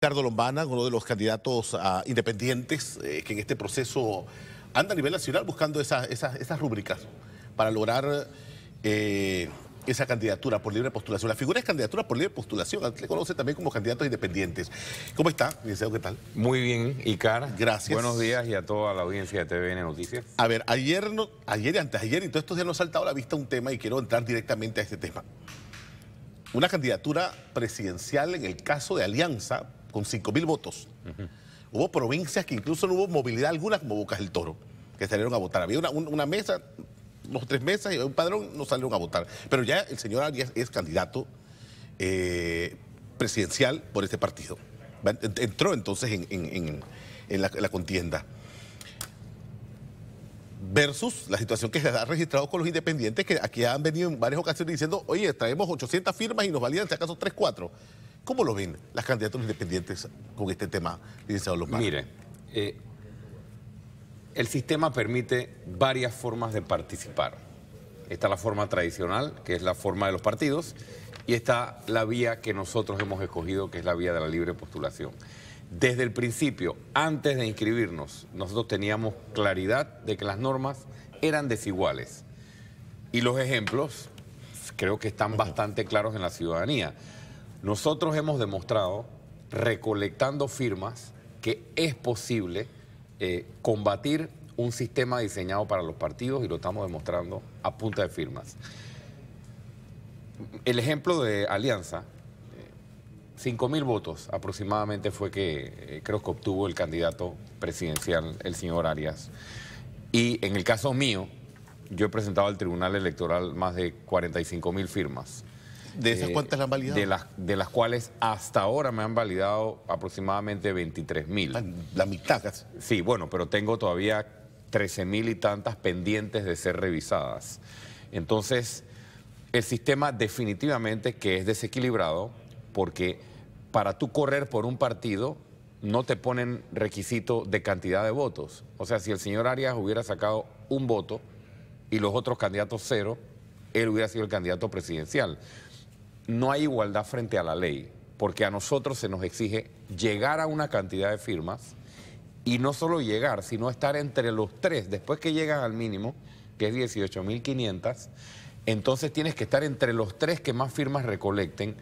Ricardo Lombana, uno de los candidatos independientes que en este proceso anda a nivel nacional buscando esas rúbricas para lograr esa candidatura por libre postulación. La figura es candidatura por libre postulación, le conoce también como candidatos independientes. ¿Cómo está, licenciado? ¿Qué tal? Muy bien, Icar. Gracias. Buenos días y a toda la audiencia de TVN Noticias. A ver, ayer y antes de ayer y todos estos días nos ha saltado a la vista un tema y quiero entrar directamente a este tema. Una candidatura presidencial en el caso de Alianza con 5.000 votos. Hubo provincias que incluso no hubo movilidad alguna, como Bocas del Toro, que salieron a votar. Había una mesa, 2 o 3 mesas y un padrón, no salieron a votar. Pero ya el señor Arias es candidato presidencial por este partido. Entró entonces en la contienda. Versus la situación que se ha registrado con los independientes, que aquí han venido en varias ocasiones diciendo, oye, traemos 800 firmas y nos valían si acaso 3, 4. ¿Cómo lo ven las candidaturas independientes con este tema, licenciado Lombana? Mire, el sistema permite varias formas de participar. Está la forma tradicional, que es la forma de los partidos, y está la vía que nosotros hemos escogido, que es la vía de la libre postulación. Desde el principio, antes de inscribirnos, nosotros teníamos claridad de que las normas eran desiguales. Y los ejemplos creo que están bastante claros en la ciudadanía. Nosotros hemos demostrado, recolectando firmas, que es posible combatir un sistema diseñado para los partidos y lo estamos demostrando a punta de firmas. El ejemplo de Alianza, 5.000 votos aproximadamente fue que creo que obtuvo el candidato presidencial, el señor Arias. Y en el caso mío, yo he presentado al Tribunal Electoral más de 45.000 firmas. ¿De esas cuántas la han validado? De las cuales hasta ahora me han validado aproximadamente 23.000. La mitad casi. Sí, bueno, pero tengo todavía 13.000 y tantas pendientes de ser revisadas. Entonces, el sistema definitivamente que es desequilibrado, porque para tú correr por un partido no te ponen requisito de cantidad de votos. O sea, si el señor Arias hubiera sacado 1 voto y los otros candidatos 0, él hubiera sido el candidato presidencial. No hay igualdad frente a la ley, porque a nosotros se nos exige llegar a una cantidad de firmas y no solo llegar, sino estar entre los 3. Después que llegan al mínimo, que es 18.500, entonces tienes que estar entre los 3 que más firmas recolecten,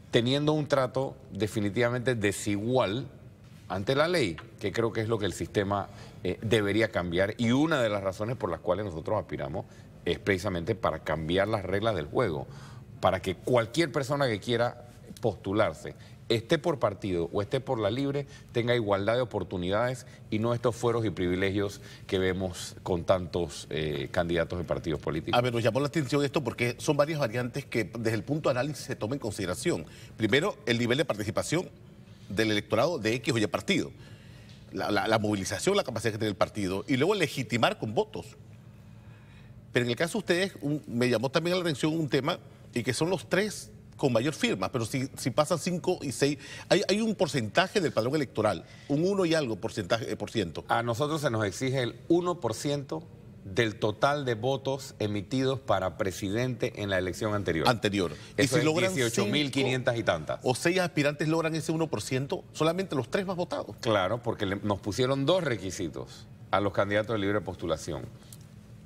teniendo un trato definitivamente desigual ante la ley, que creo que es lo que el sistema debería cambiar, y una de las razones por las cuales nosotros aspiramos es precisamente para cambiar las reglas del juego, para que cualquier persona que quiera postularse, esté por partido o esté por la libre, tenga igualdad de oportunidades y no estos fueros y privilegios que vemos con tantos candidatos de partidos políticos. A ver, nos llamó la atención esto porque son varias variantes que desde el punto de análisis se toman en consideración. Primero, el nivel de participación del electorado de X o Y partido, la movilización, la capacidad que tiene el partido, y luego legitimar con votos. Pero en el caso de ustedes, me llamó también la atención un tema, y que son los 3 con mayor firma, pero si pasan 5 y 6, hay un porcentaje del padrón electoral, un 1 y algo por ciento. A nosotros se nos exige el 1% del total de votos emitidos para presidente en la elección anterior. Eso y si logran 18.500 y tantas. O 6 aspirantes logran ese 1%, solamente los 3 más votados. Claro, porque nos pusieron 2 requisitos a los candidatos de libre postulación.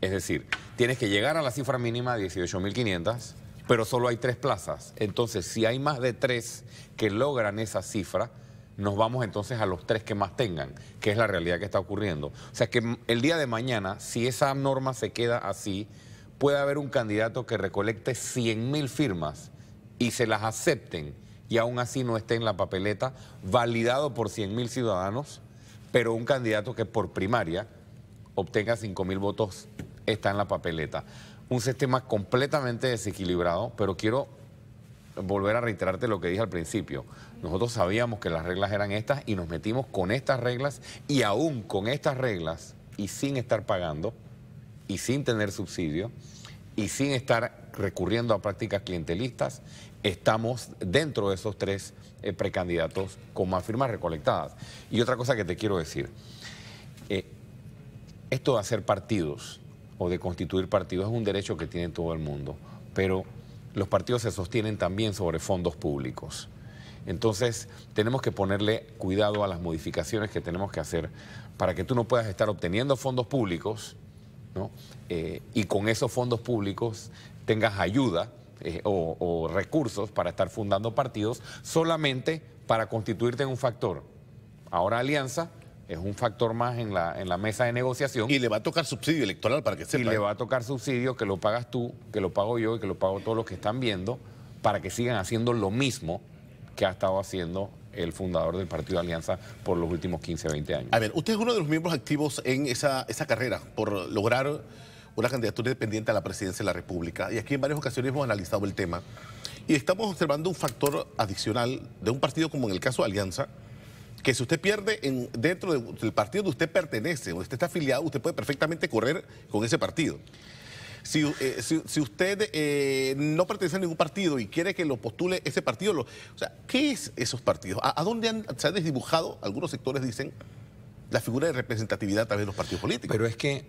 Es decir, tienes que llegar a la cifra mínima de 18.500, pero solo hay 3 plazas. Entonces, si hay más de 3 que logran esa cifra, nos vamos entonces a los 3 que más tengan, que es la realidad que está ocurriendo. O sea que el día de mañana, si esa norma se queda así, puede haber un candidato que recolecte 100.000 firmas y se las acepten y aún así no esté en la papeleta, validado por 100.000 ciudadanos, pero un candidato que por primaria obtenga 5.000 votos está en la papeleta. Un sistema completamente desequilibrado, pero quiero volver a reiterarte lo que dije al principio. Nosotros sabíamos que las reglas eran estas y nos metimos con estas reglas, y aún con estas reglas y sin estar pagando y sin tener subsidio y sin estar recurriendo a prácticas clientelistas, estamos dentro de esos 3 precandidatos con más firmas recolectadas. Y otra cosa que te quiero decir, esto de hacer partidos o de constituir partidos es un derecho que tiene todo el mundo, pero los partidos se sostienen también sobre fondos públicos. Entonces, tenemos que ponerle cuidado a las modificaciones que tenemos que hacer para que tú no puedas estar obteniendo fondos públicos, ¿no? Y con esos fondos públicos tengas ayuda o recursos para estar fundando partidos solamente para constituirte en un factor. Ahora Alianza es un factor más en la mesa de negociación. Y le va a tocar subsidio electoral para que sepa. Y le va a tocar subsidio que lo pagas tú, que lo pago yo y que lo pago todos los que están viendo para que sigan haciendo lo mismo que ha estado haciendo el fundador del Partido de Alianza por los últimos 15, 20 años. A ver, usted es uno de los miembros activos en esa carrera por lograr una candidatura independiente a la presidencia de la República. Y aquí en varias ocasiones hemos analizado el tema. Y estamos observando un factor adicional de un partido como en el caso de Alianza, que si usted pierde dentro del partido donde usted pertenece, donde usted está afiliado, usted puede perfectamente correr con ese partido. Si usted no pertenece a ningún partido y quiere que lo postule ese partido, o sea, ¿qué es esos partidos? ¿A dónde se ha desdibujado, algunos sectores dicen, la figura de representatividad a través de los partidos políticos? Pero es que,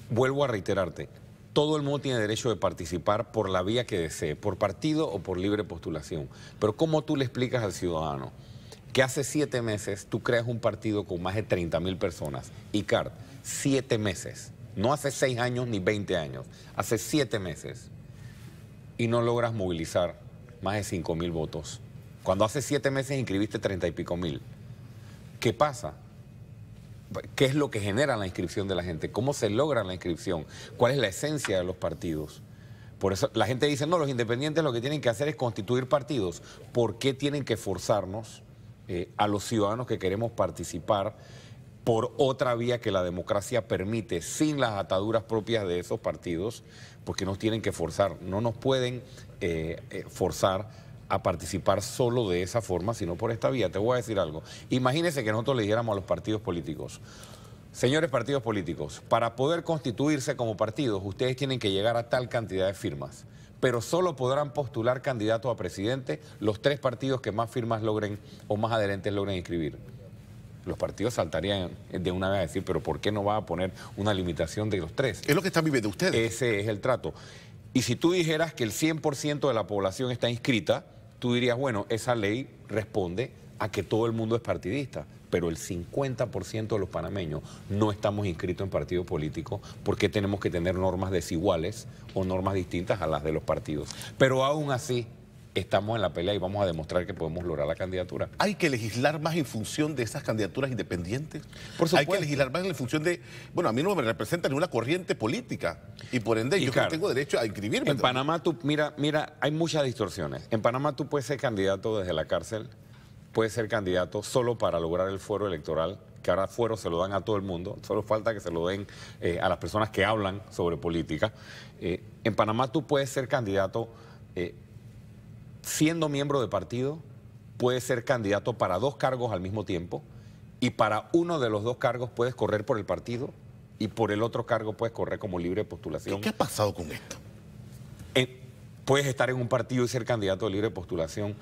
vuelvo a reiterarte, todo el mundo tiene derecho de participar por la vía que desee, por partido o por libre postulación. Pero ¿cómo tú le explicas al ciudadano que hace 7 meses tú creas un partido con más de 30.000 personas? ICART, 7 meses. No hace 6 años ni 20 años, hace 7 meses. Y no logras movilizar más de 5.000 votos. Cuando hace 7 meses inscribiste 30 y pico mil. ¿Qué pasa? ¿Qué es lo que genera la inscripción de la gente? ¿Cómo se logra la inscripción? ¿Cuál es la esencia de los partidos? Por eso la gente dice, no, los independientes lo que tienen que hacer es constituir partidos. ¿Por qué tienen que forzarnos a los ciudadanos que queremos participar por otra vía que la democracia permite, sin las ataduras propias de esos partidos? Porque nos tienen que forzar, no nos pueden forzar a participar solo de esa forma, sino por esta vía. Te voy a decir algo. Imagínense que nosotros le dijéramos a los partidos políticos, señores partidos políticos, para poder constituirse como partidos, ustedes tienen que llegar a tal cantidad de firmas, pero solo podrán postular candidatos a presidente los 3 partidos que más firmas logren o más adherentes logren inscribir. Los partidos saltarían de una vez a decir, pero ¿por qué no va a poner una limitación de los 3? Es lo que están viviendo ustedes. Ese es el trato. Y si tú dijeras que el 100% de la población está inscrita, tú dirías, bueno, esa ley responde a que todo el mundo es partidista, pero el 50% de los panameños no estamos inscritos en partido político porque tenemos que tener normas desiguales o normas distintas a las de los partidos. Pero aún así estamos en la pelea y vamos a demostrar que podemos lograr la candidatura. ¿Hay que legislar más en función de esas candidaturas independientes? Por supuesto. Hay que legislar más en función de, bueno, a mí no me representa ninguna corriente política y por ende yo no tengo derecho a inscribirme. En Panamá tú, mira, hay muchas distorsiones. En Panamá tú puedes ser candidato desde la cárcel, puedes ser candidato solo para lograr el fuero electoral, que ahora fuero se lo dan a todo el mundo, solo falta que se lo den a las personas que hablan sobre política. En Panamá tú puedes ser candidato siendo miembro de partido, puedes ser candidato para 2 cargos al mismo tiempo y para uno de los 2 cargos puedes correr por el partido y por el otro cargo puedes correr como libre postulación. ¿Qué ha pasado con esto? Puedes estar en un partido y ser candidato de libre postulación.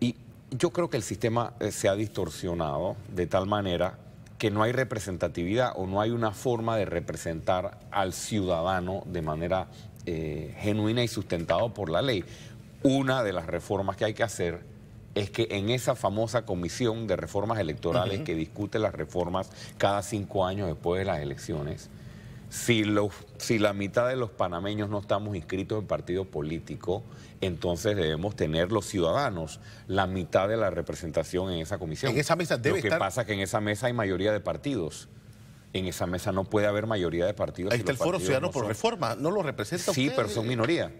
Y yo creo que el sistema se ha distorsionado de tal manera que no hay representatividad o no hay una forma de representar al ciudadano de manera genuina y sustentado por la ley. Una de las reformas que hay que hacer es que en esa famosa comisión de reformas electorales que discute las reformas cada 5 años después de las elecciones, si la mitad de los panameños no estamos inscritos en partido político, entonces debemos tener los ciudadanos la mitad de la representación en esa comisión. En esa mesa debe estar. Lo que pasa es que en esa mesa hay mayoría de partidos. En esa mesa no puede haber mayoría de partidos. Ahí está el Foro Ciudadano por Reforma, ¿no lo representa usted? Sí, pero son minoría.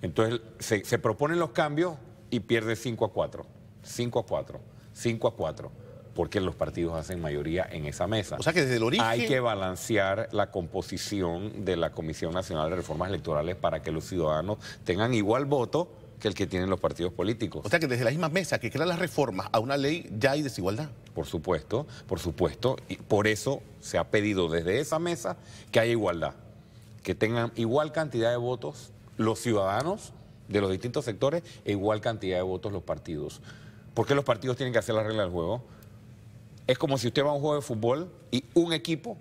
Entonces se proponen los cambios y pierde 5-4, 5-4, 5-4, porque los partidos hacen mayoría en esa mesa. O sea que desde el origen hay que balancear la composición de la Comisión Nacional de Reformas Electorales para que los ciudadanos tengan igual voto que el que tienen los partidos políticos. O sea que desde la misma mesa que crea las reformas a una ley ya hay desigualdad. Por supuesto, y por eso se ha pedido desde esa mesa que haya igualdad, que tengan igual cantidad de votos los ciudadanos de los distintos sectores e igual cantidad de votos los partidos. ¿Por qué los partidos tienen que hacer la regla del juego? Es como si usted va a un juego de fútbol y un equipo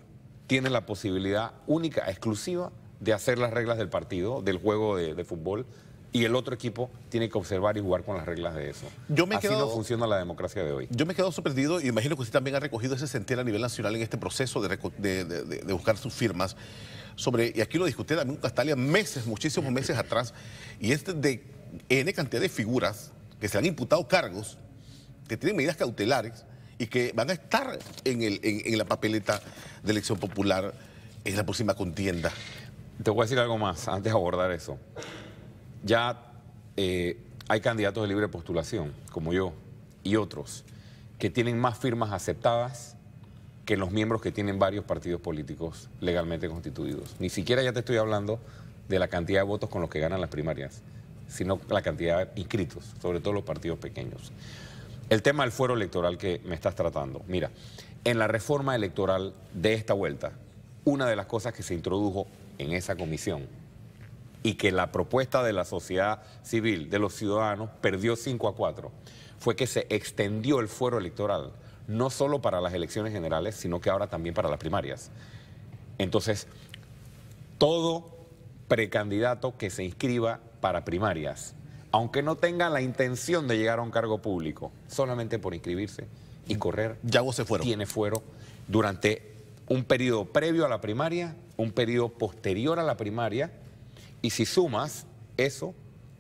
tiene la posibilidad única, exclusiva, de hacer las reglas del partido, del juego de fútbol, Y el otro equipo tiene que observar y jugar con las reglas de eso. Así no funciona la democracia de hoy. Yo me he quedado sorprendido y imagino que usted también ha recogido ese sentir a nivel nacional en este proceso de buscar sus firmas. Y aquí lo discutí también con Castalia muchísimos meses atrás, y es de N cantidad de figuras que se han imputado cargos, que tienen medidas cautelares y que van a estar en la papeleta de elección popular en la próxima contienda. Te voy a decir algo más antes de abordar eso. Ya hay candidatos de libre postulación, como yo, y otros, que tienen más firmas aceptadas que los miembros que tienen varios partidos políticos legalmente constituidos. Ni siquiera ya te estoy hablando de la cantidad de votos con los que ganan las primarias, sino la cantidad de inscritos, sobre todo los partidos pequeños. El tema del fuero electoral que me estás tratando. Mira, en la reforma electoral de esta vuelta, una de las cosas que se introdujo en esa comisión y que la propuesta de la sociedad civil, de los ciudadanos, perdió 5-4, fue que se extendió el fuero electoral, no solo para las elecciones generales, sino que ahora también para las primarias. Entonces, todo precandidato que se inscriba para primarias, aunque no tenga la intención de llegar a un cargo público, solamente por inscribirse y correr, tiene fuero durante un periodo previo a la primaria, un periodo posterior a la primaria, y si sumas eso,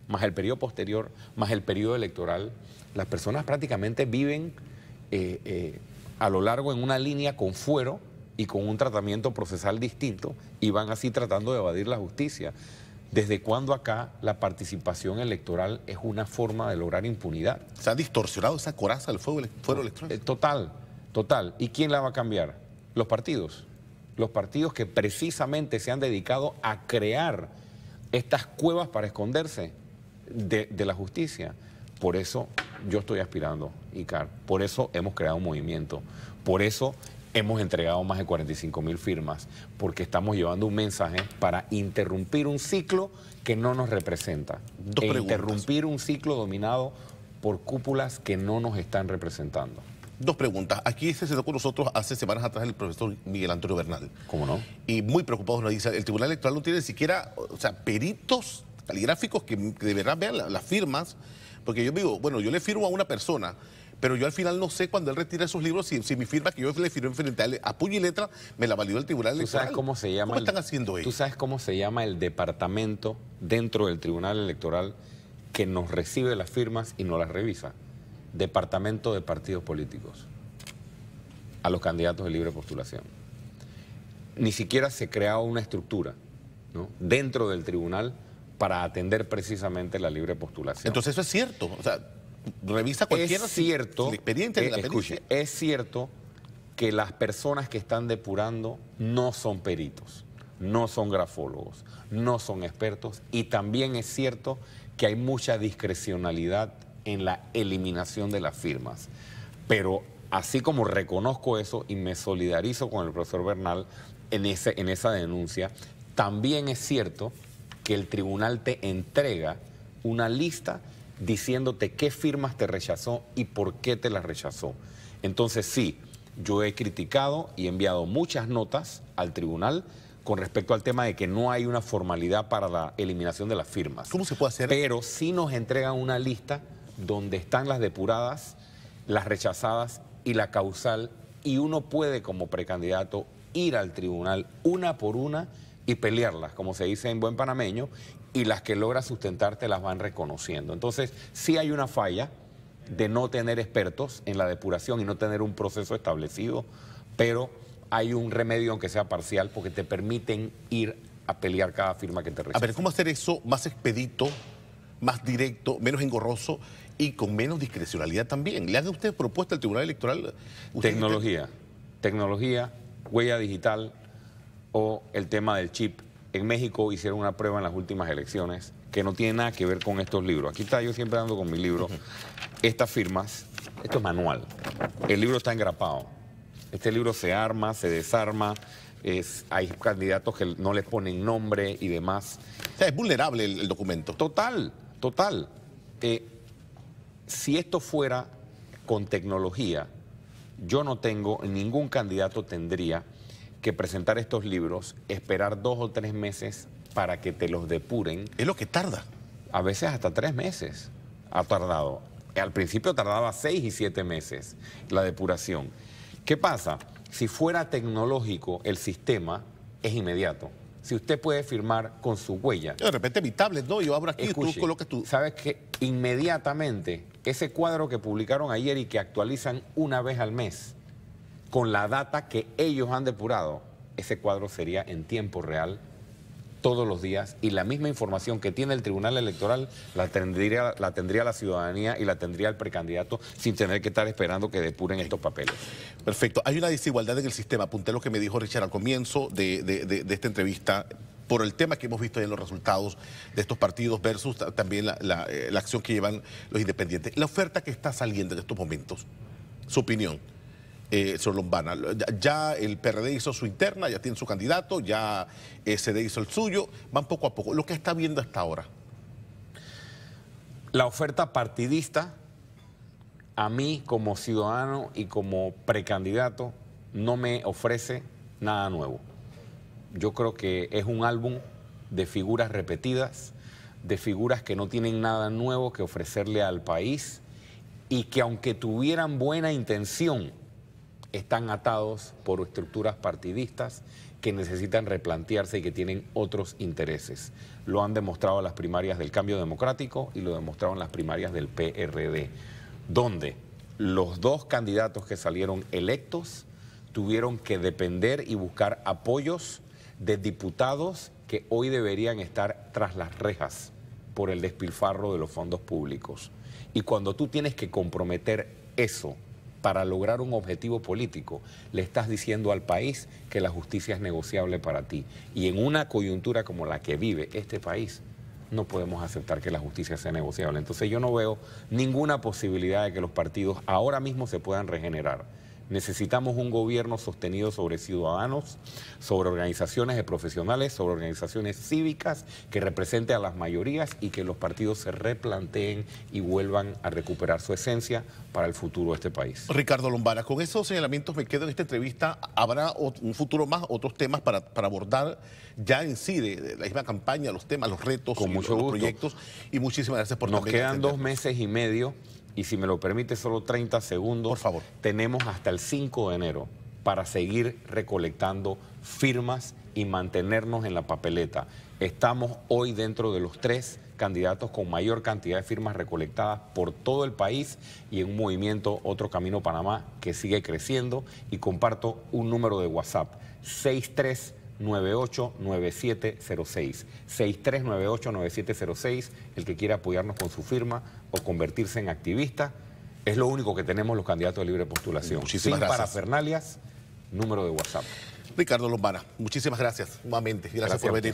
más el periodo posterior, más el periodo electoral, las personas prácticamente viven a lo largo en una línea con fuero y con un tratamiento procesal distinto, y van así tratando de evadir la justicia. ¿Desde cuándo acá la participación electoral es una forma de lograr impunidad? Se ha distorsionado esa coraza del fuero electoral. Total. ¿Y quién la va a cambiar? Los partidos. Los partidos que precisamente se han dedicado a crear estas cuevas para esconderse de la justicia. Por eso yo estoy aspirando, Icar. Por eso hemos creado un movimiento. Por eso hemos entregado más de 45.000 firmas, porque estamos llevando un mensaje para interrumpir un ciclo que no nos representa. Interrumpir un ciclo dominado por cúpulas que no nos están representando. Dos preguntas. Aquí se sentó con nosotros hace semanas atrás el profesor Miguel Antonio Bernal. ¿Cómo no? Y muy preocupado nos dice, el Tribunal Electoral no tiene ni siquiera, peritos caligráficos que de verdad vean las firmas, porque yo digo, bueno, yo le firmo a una persona, pero yo al final no sé cuando él retira esos libros si mi firma que yo le firmé frente a él a puño y letra me la validó el Tribunal Electoral. ¿Tú sabes cómo se llama? ¿Cómo están haciendo ellos? ¿Tú sabes cómo se llama el departamento dentro del Tribunal Electoral que nos recibe las firmas y nos las revisa? Departamento de Partidos Políticos, a los candidatos de libre postulación. Ni siquiera se creaba una estructura, ¿no?, dentro del tribunal para atender precisamente la libre postulación. Entonces eso es cierto, o sea, revisa cualquiera. Es cierto, el expediente de la pericia. Escuche, es cierto que las personas que están depurando no son peritos, no son grafólogos, no son expertos, y también es cierto que hay mucha discrecionalidad en la eliminación de las firmas. Pero así como reconozco eso y me solidarizo con el profesor Bernal en esa denuncia, también es cierto que el tribunal te entrega una lista diciéndote qué firmas te rechazó y por qué te las rechazó. Entonces sí, yo he criticado y enviado muchas notas al tribunal con respecto al tema de que no hay una formalidad para la eliminación de las firmas. ¿Cómo se puede hacer? Pero sí nos entregan una lista donde están las depuradas, las rechazadas y la causal, y uno puede como precandidato ir al tribunal una por una y pelearlas, como se dice en buen panameño, y las que logra sustentar te las van reconociendo. Entonces sí hay una falla de no tener expertos en la depuración y no tener un proceso establecido, pero hay un remedio, aunque sea parcial, porque te permiten ir a pelear cada firma que te rechaza. A ver, ¿cómo hacer eso más expedito, más directo, menos engorroso y con menos discrecionalidad también? ¿Le haga usted propuesta al Tribunal Electoral? Tecnología, huella digital o el tema del chip. En México hicieron una prueba en las últimas elecciones que no tiene nada que ver con estos libros. Aquí está, yo siempre ando con mi libro. Estas firmas, esto es manual. El libro está engrapado. Este libro se arma, se desarma, hay candidatos que no les ponen nombre y demás. O sea, es vulnerable el documento. Total. Si esto fuera con tecnología, yo no tengo, ningún candidato tendría que presentar estos libros, esperar 2 o 3 meses para que te los depuren. Es lo que tarda. A veces hasta 3 meses ha tardado. Al principio tardaba 6 y 7 meses la depuración. ¿Qué pasa? Si fuera tecnológico, el sistema es inmediato. Si usted puede firmar con su huella. De repente mi tablet, ¿no? Yo abro aquí Escuche, y tú colocas tu... ¿Sabes qué? Inmediatamente, ese cuadro que publicaron ayer y que actualizan una vez al mes, con la data que ellos han depurado, ese cuadro sería en tiempo real todos los días y la misma información que tiene el Tribunal Electoral la tendría la ciudadanía y la tendría el precandidato sin tener que estar esperando que depuren estos papeles. Perfecto. Hay una desigualdad en el sistema. Apunté lo que me dijo Richard al comienzo de esta entrevista por el tema que hemos visto en los resultados de estos partidos versus también la acción que llevan los independientes. La oferta que está saliendo en estos momentos, su opinión. Señor Lombana, ya el PRD hizo su interna, ya tiene su candidato, ya SD hizo el suyo, van poco a poco. Lo que está viendo hasta ahora. La oferta partidista, a mí como ciudadano y como precandidato, no me ofrece nada nuevo. Yo creo que es un álbum de figuras repetidas, de figuras que no tienen nada nuevo que ofrecerle al país y que aunque tuvieran buena intención, están atados por estructuras partidistas que necesitan replantearse y que tienen otros intereses. Lo han demostrado las primarias del Cambio Democrático y lo demostraron las primarias del PRD, donde los dos candidatos que salieron electos tuvieron que depender y buscar apoyos de diputados que hoy deberían estar tras las rejas por el despilfarro de los fondos públicos. Y cuando tú tienes que comprometer eso para lograr un objetivo político, le estás diciendo al país que la justicia es negociable para ti. Y en una coyuntura como la que vive este país, no podemos aceptar que la justicia sea negociable. Entonces yo no veo ninguna posibilidad de que los partidos ahora mismo se puedan regenerar. Necesitamos un gobierno sostenido sobre ciudadanos, sobre organizaciones de profesionales, sobre organizaciones cívicas que represente a las mayorías y que los partidos se replanteen y vuelvan a recuperar su esencia para el futuro de este país. Ricardo Lombana, con esos señalamientos me quedo en esta entrevista. ¿Habrá un futuro más, otros temas para abordar ya en sí de la misma campaña, los temas, los retos, con mucho los gusto. proyectos? Y muchísimas gracias por Nos quedan 2 meses y medio. Y si me lo permite, solo 30 segundos. Por favor. Tenemos hasta el 5 de enero para seguir recolectando firmas y mantenernos en la papeleta. Estamos hoy dentro de los 3 candidatos con mayor cantidad de firmas recolectadas por todo el país y en un movimiento Otro Camino Panamá que sigue creciendo. Y comparto un número de WhatsApp, 63989706. 63989706, el que quiera apoyarnos con su firma o convertirse en activista, es lo único que tenemos los candidatos de libre postulación. Muchísimas Sin gracias. parafernalias, número de WhatsApp. Ricardo Lombana, muchísimas gracias nuevamente. Gracias por venir.